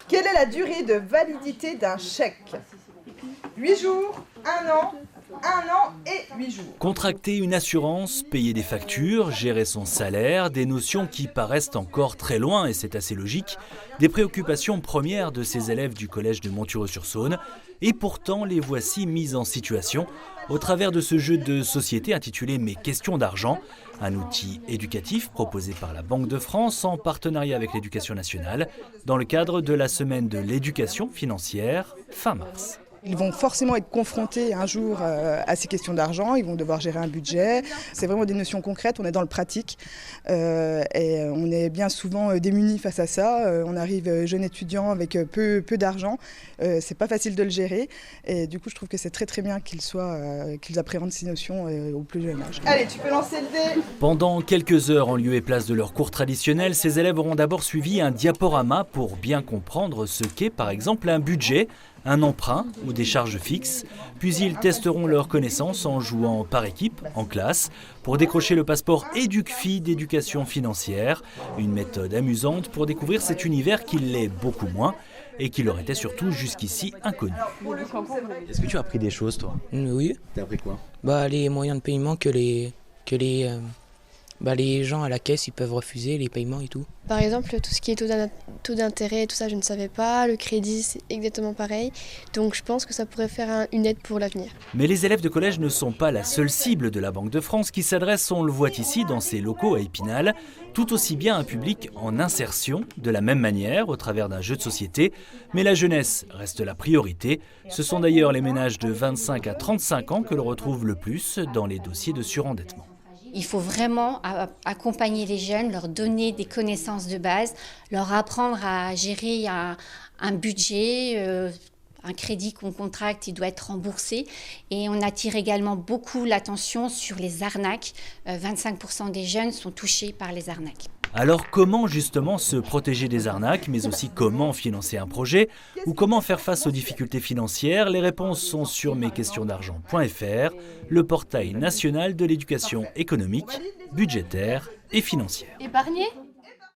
Quelle est la durée de validité d'un chèque? 8 jours, 1 an et 8 jours. Contracter une assurance, payer des factures, gérer son salaire, des notions qui paraissent encore très loin, et c'est assez logique, des préoccupations premières de ces élèves du collège de Montureux-sur-Saône, et pourtant les voici mis en situation au travers de ce jeu de société intitulé « Mes questions d'argent », un outil éducatif proposé par la Banque de France en partenariat avec l'Éducation nationale dans le cadre de la semaine de l'éducation financière fin mars. Ils vont forcément être confrontés un jour à ces questions d'argent, ils vont devoir gérer un budget. C'est vraiment des notions concrètes, on est dans le pratique et on est bien souvent démunis face à ça. On arrive jeune étudiant avec peu d'argent, c'est pas facile de le gérer et du coup je trouve que c'est très bien qu'ils appréhendent ces notions au plus jeune âge. Allez, tu peux lancer le dé. Pendant quelques heures en lieu et place de leur cours traditionnel, ces élèves auront d'abord suivi un diaporama pour bien comprendre ce qu'est par exemple un budget, un emprunt ou des charges fixes, puis ils testeront leurs connaissances en jouant par équipe, en classe, pour décrocher le passeport EducFi d'éducation financière, une méthode amusante pour découvrir cet univers qui l'est beaucoup moins et qui leur était surtout jusqu'ici inconnu. Est-ce que tu as appris des choses, toi? Oui. T'as appris quoi? Les moyens de paiement que les gens à la caisse ils peuvent refuser les paiements et tout. Par exemple, tout ce qui est taux d'intérêt, tout ça, je ne savais pas. Le crédit, c'est exactement pareil. Donc je pense que ça pourrait faire une aide pour l'avenir. Mais les élèves de collège ne sont pas la seule cible de la Banque de France qui s'adresse, on le voit ici, dans ses locaux à Épinal, tout aussi bien à un public en insertion, de la même manière, au travers d'un jeu de société. Mais la jeunesse reste la priorité. Ce sont d'ailleurs les ménages de 25 à 35 ans que l'on retrouve le plus dans les dossiers de surendettement. Il faut vraiment accompagner les jeunes, leur donner des connaissances de base, leur apprendre à gérer un budget, un crédit qu'on contracte, il doit être remboursé. Et on attire également beaucoup l'attention sur les arnaques. 25% des jeunes sont touchés par les arnaques. Alors comment justement se protéger des arnaques, mais aussi comment financer un projet ou comment faire face aux difficultés financières? Les réponses sont sur mesquestionsdargent.fr, le portail national de l'éducation économique, budgétaire et financière. Épargner ?